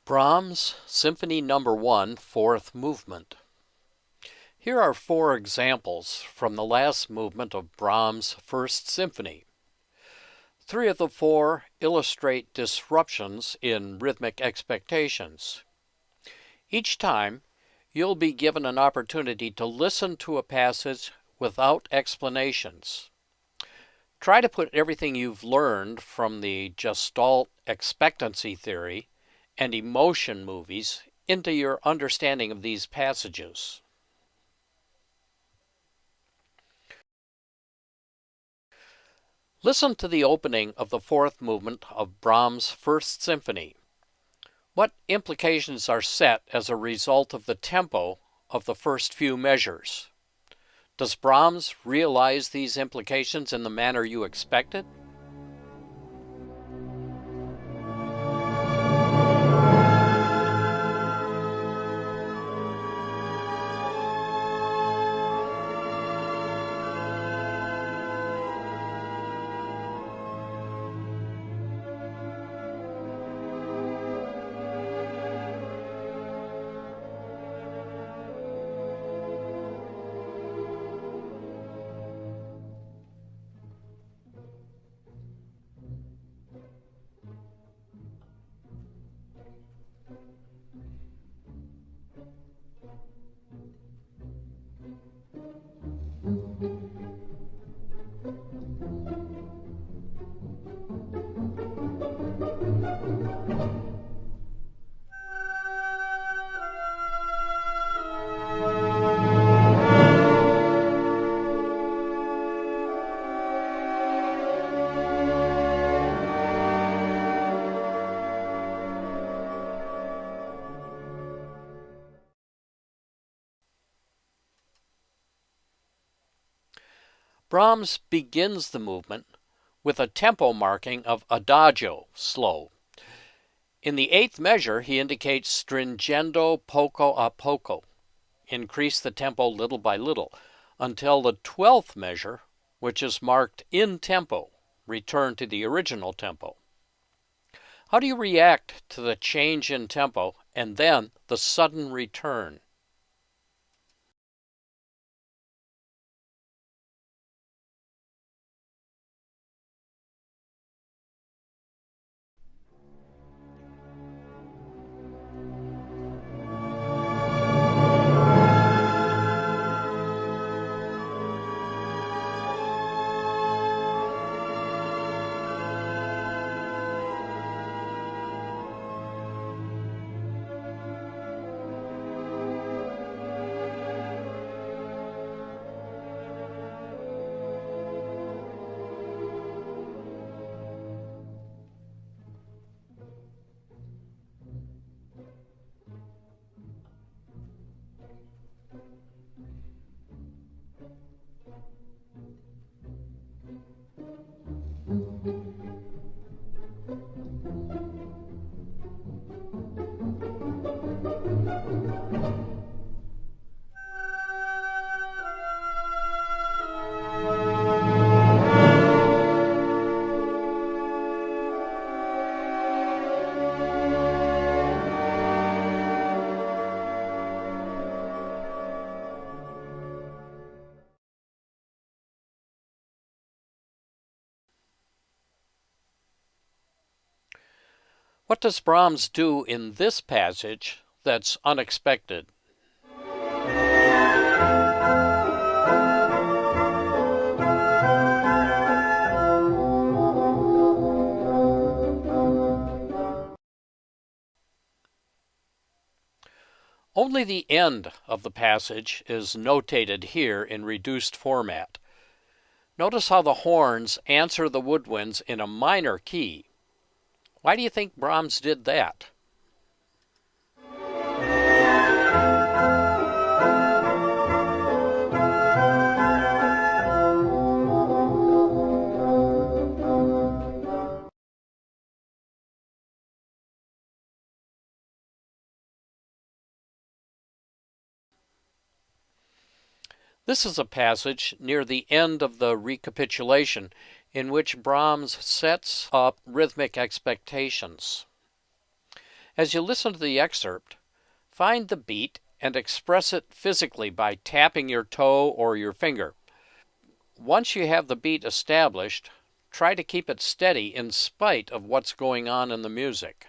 Brahms, Symphony No. 1, Fourth Movement. Here are four examples from the last movement of Brahms' First Symphony. Three of the four illustrate disruptions in rhythmic expectations. Each time, you'll be given an opportunity to listen to a passage without explanations. Try to put everything you've learned from the Gestalt expectancy theory and emotion movies into your understanding of these passages. Listen to the opening of the fourth movement of Brahms' First Symphony. What implications are set as a result of the tempo of the first few measures? Does Brahms realize these implications in the manner you expected? Brahms begins the movement with a tempo marking of adagio, slow. In the eighth measure, he indicates stringendo poco a poco, increase the tempo little by little, until the 12th measure, which is marked in tempo, return to the original tempo. How do you react to the change in tempo and then the sudden return? What does Brahms do in this passage that's unexpected? Only the end of the passage is notated here in reduced format. Notice how the horns answer the woodwinds in a minor key. Why do you think Brahms did that? This is a passage near the end of the recapitulation in which Brahms sets up rhythmic expectations. As you listen to the excerpt, find the beat and express it physically by tapping your toe or your finger. Once you have the beat established, try to keep it steady in spite of what's going on in the music.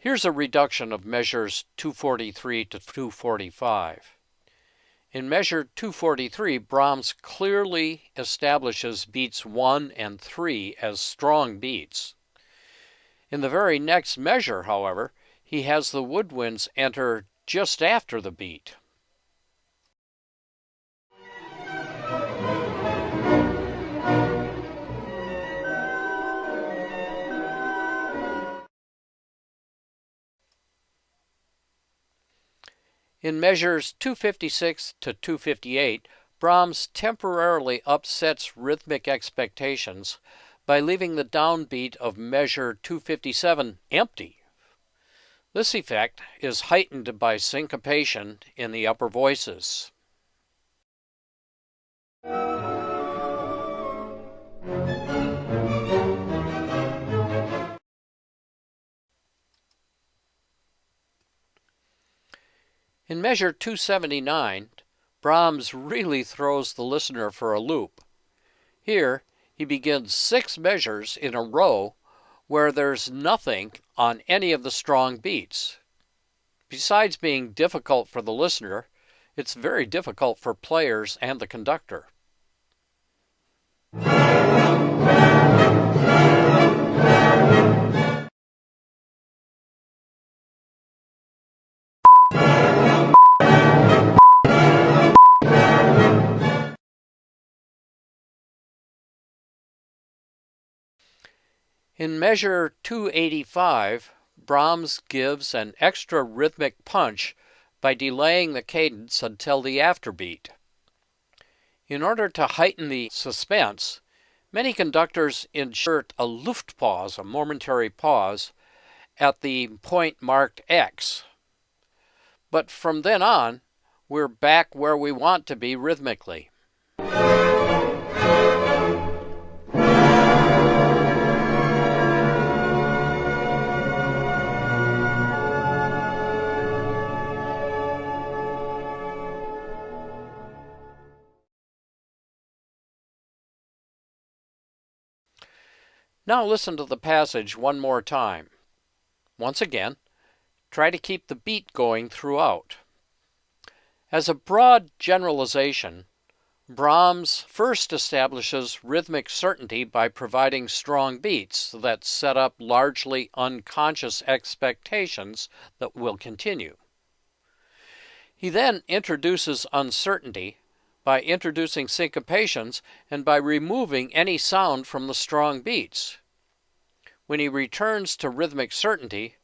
Here's a reduction of measures 243 to 245. In measure 243, Brahms clearly establishes beats 1 and 3 as strong beats. In the very next measure, however, he has the woodwinds enter just after the beat. In measures 256 to 258, Brahms temporarily upsets rhythmic expectations by leaving the downbeat of measure 257 empty. This effect is heightened by syncopation in the upper voices. In measure 279, Brahms really throws the listener for a loop. Here, he begins 6 measures in a row where there's nothing on any of the strong beats. Besides being difficult for the listener, it's very difficult for players and the conductor. In measure 285, Brahms gives an extra rhythmic punch by delaying the cadence until the afterbeat. In order to heighten the suspense, many conductors insert a Luftpause, a momentary pause, at the point marked X. But from then on, we're back where we want to be rhythmically. Now listen to the passage one more time. Once again, try to keep the beat going throughout. As a broad generalization, Brahms first establishes rhythmic certainty by providing strong beats that set up largely unconscious expectations that will continue. He then introduces uncertainty by introducing syncopations and by removing any sound from the strong beats. When he returns to rhythmic certainty,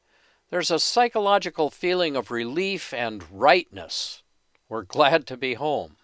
there's a psychological feeling of relief and rightness. We're glad to be home.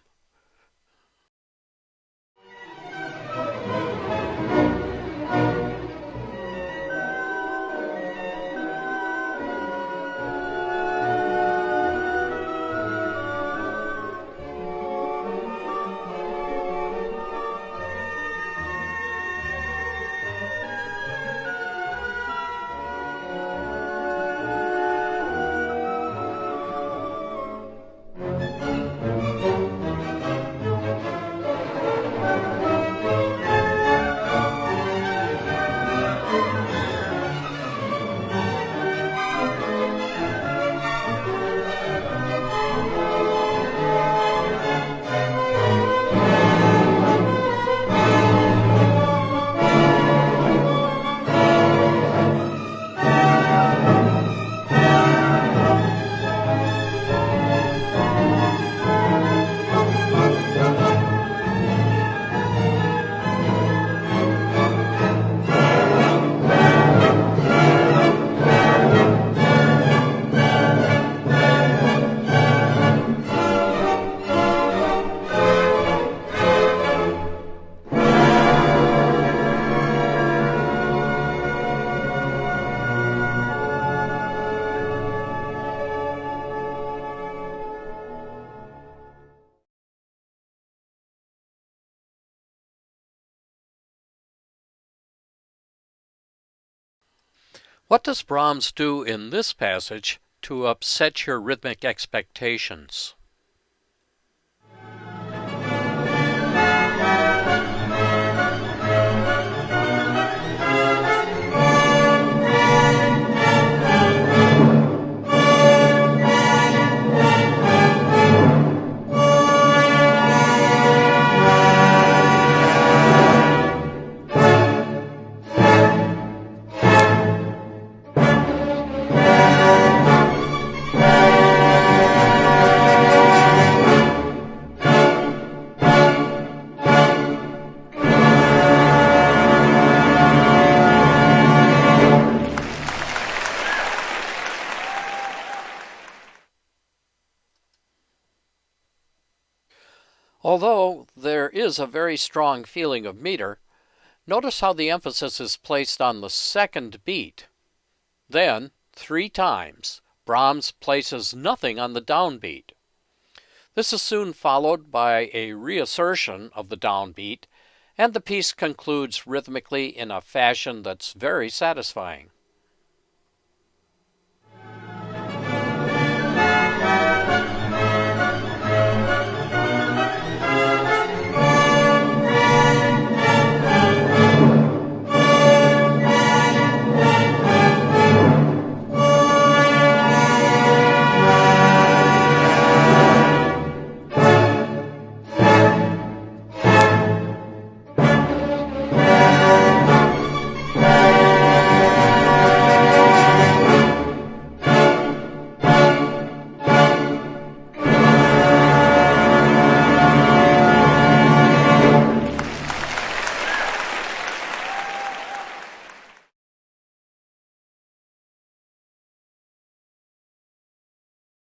What does Brahms do in this passage to upset your rhythmic expectations? Although there is a very strong feeling of meter, notice how the emphasis is placed on the second beat. Then, 3 times, Brahms places nothing on the downbeat. This is soon followed by a reassertion of the downbeat, and the piece concludes rhythmically in a fashion that's very satisfying.